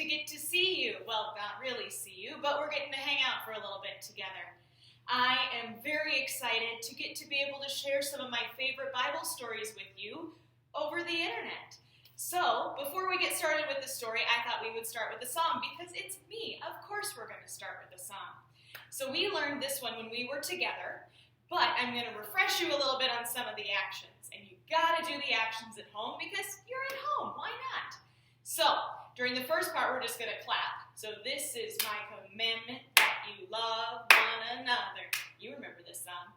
to get to see you. Well, not really see you, but we're getting to hang out for a little bit together. I am very excited to get to be able to share some of my favorite Bible stories with you over the internet. So, before we get started with the story, I thought we would start with a song because it's me. Of course we're going to start with a song. So we learned this one when we were together, but I'm going to refresh you a little bit on some of the actions. And you got to do the actions at home because you're at home. Why not? So, during the first part, we're just going to clap. So this is my commandment, that you love one another. You remember this song.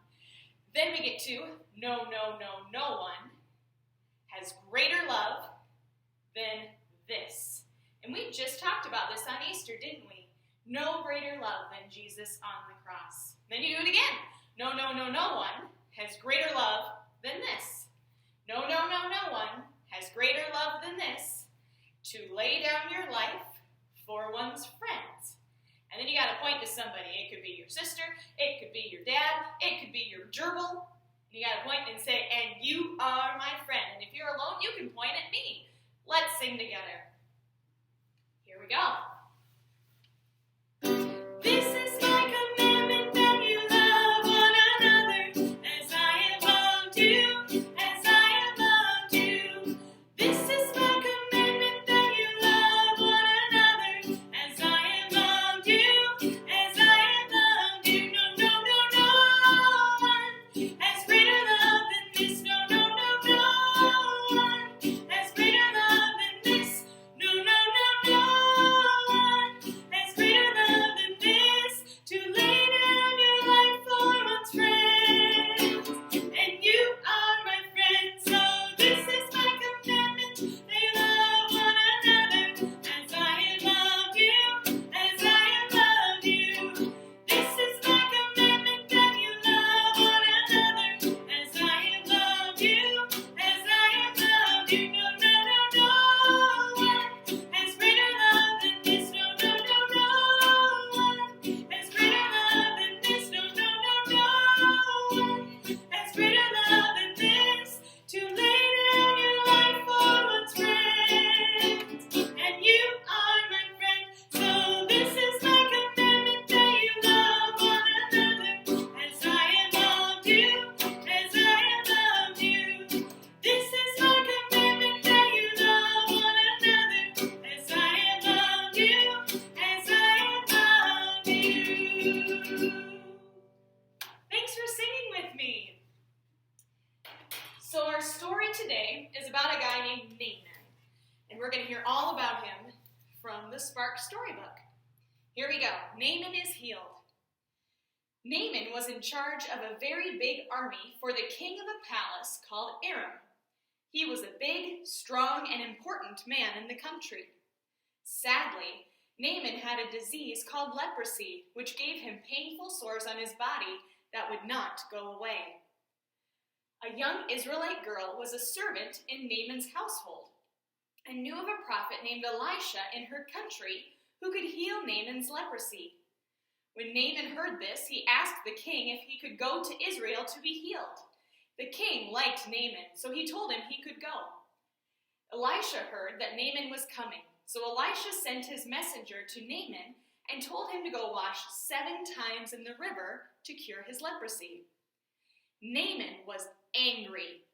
Then we get to, no one has greater love than this. And we just talked about this on Easter, didn't we? No greater love than Jesus on the cross. Then you do it again. No one has greater love than this. No one has greater love than this. To lay down your life for one's friends. And then you got to point to somebody. It could be your sister. It could be your dad. It could be your gerbil. And you got to point and say, and you are my friend. And if you're alone, you can point at me. Let's sing together. Here we go. This is my commandment, that you love one another as I have loved you, as I have loved you. This is my commandment, that you love one another as I have loved you, as I have loved you. No one has greater love than this. No one has greater love than this. No one has greater love than this. To lay down your life for one's friends. And you are my friend. So this is my commandment, that you love one another as I have loved you, as I have loved you. This is my commandment, that you love one another as I have loved you, as I have loved you. No one has greater love than this. No one has greater love than this. No one has greater love than this. To lay down your life for one's friends. And you are my friend. So this is my commandment, that you love one another as I have loved you, as I have loved you. This is my commandment, that you love one another as I have loved you, as I have loved you. Thanks for singing with me. So our story today is about a guy named Naaman, and we're going to hear all about him from the Spark Storybook. Here we go. Naaman is healed. Naaman was in charge of a very big army for the king of a palace called Aram. He was a big, strong, and important man in the country. Sadly, Naaman had a disease called leprosy, which gave him painful sores on his body that would not go away. A young Israelite girl was a servant in Naaman's household and knew of a prophet named Elisha in her country who could heal Naaman's leprosy. When Naaman heard this, he asked the king if he could go to Israel to be healed. The king liked Naaman, so he told him he could go. Elisha heard that Naaman was coming, so Elisha sent his messenger to Naaman and told him to go wash 7 times in the river to cure his leprosy. Naaman was angry.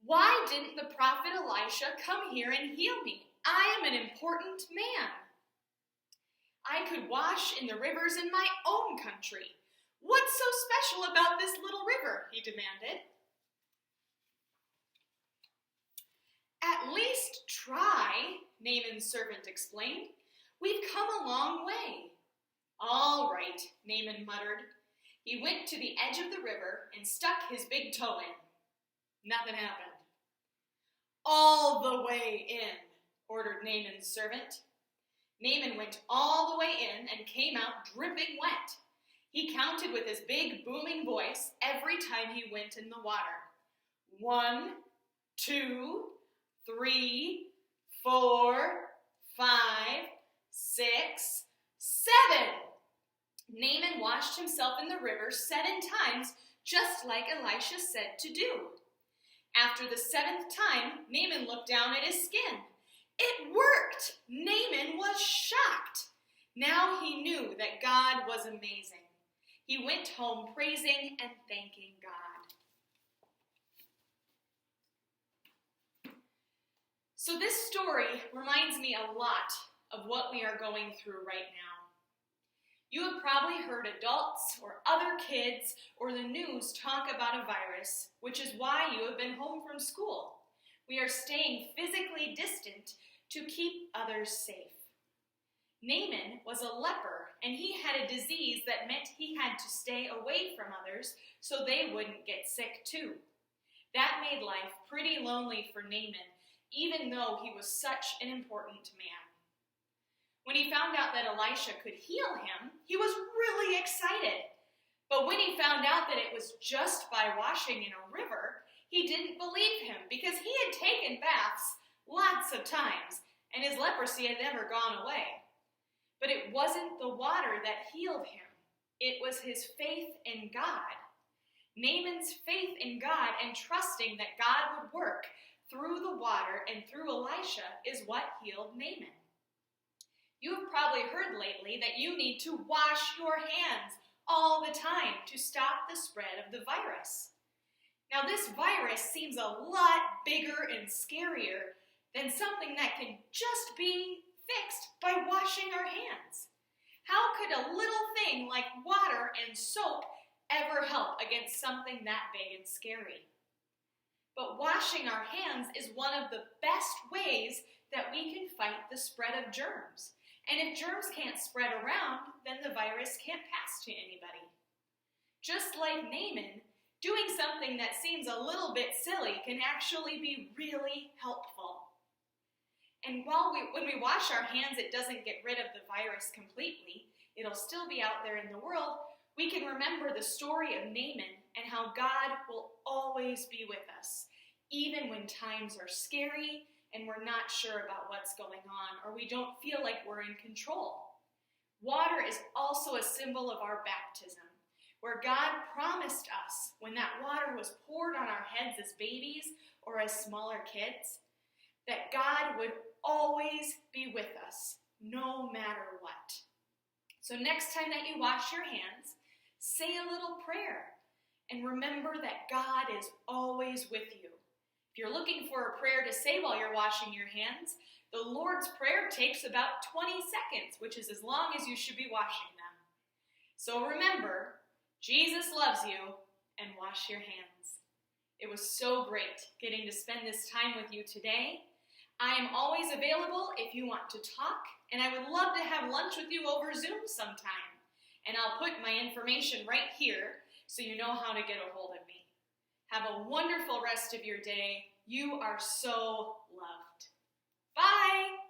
Why didn't the prophet Elisha come here and heal me? I am an important man. I could wash in the rivers in my own country. What's so special about this little river? He demanded. At least try, Naaman's servant explained. We've come a long way. All right, Naaman muttered. He went to the edge of the river and stuck his big toe in. Nothing happened. All the way in, ordered Naaman's servant. Naaman went all the way in and came out dripping wet. He counted with his big booming voice every time he went in the water. 1, 2, 3, 4, 5, 6, 7. Naaman washed himself in the river 7 times, just like Elisha said to do. After the 7th time, Naaman looked down at his skin. It worked! Naaman was shocked. Now he knew that God was amazing. He went home praising and thanking God. So this story reminds me a lot of what we are going through right now. You have probably heard adults or other kids or the news talk about a virus, which is why you have been home from school. We are staying physically distant to keep others safe. Naaman was a leper, and he had a disease that meant he had to stay away from others so they wouldn't get sick too. That made life pretty lonely for Naaman, even though he was such an important man. When he found out that Elisha could heal him, he was really excited. But when he found out that it was just by washing in a river, he didn't believe him because he had taken baths lots of times, and his leprosy had never gone away. But it wasn't the water that healed him. It was his faith in God. Naaman's faith in God and trusting that God would work through the water and through Elisha is what healed Naaman. You have probably heard lately that you need to wash your hands all the time to stop the spread of the virus. Now, this virus seems a lot bigger and scarier than something that can just be fixed by washing our hands. How could a little thing like water and soap ever help against something that big and scary? But washing our hands is one of the best ways that we can fight the spread of germs. And if germs can't spread around, then the virus can't pass to anybody. Just like Naaman, doing something that seems a little bit silly can actually be really helpful. And when we wash our hands, it doesn't get rid of the virus completely. It'll still be out there in the world. We can remember the story of Naaman and how God will always be with us, even when times are scary and we're not sure about what's going on, or we don't feel like we're in control. Water is also a symbol of our baptism, where God promised us when that water was poured on our heads as babies or as smaller kids, that God would always be with us, no matter what. So next time that you wash your hands, say a little prayer and remember that God is always with you. If you're looking for a prayer to say while you're washing your hands, the Lord's Prayer takes about 20 seconds, which is as long as you should be washing them. So remember, Jesus loves you, and wash your hands. It was so great getting to spend this time with you today. I am always available if you want to talk, and I would love to have lunch with you over Zoom sometime. And I'll put my information right here so you know how to get a hold of me. Have a wonderful rest of your day. You are so loved. Bye!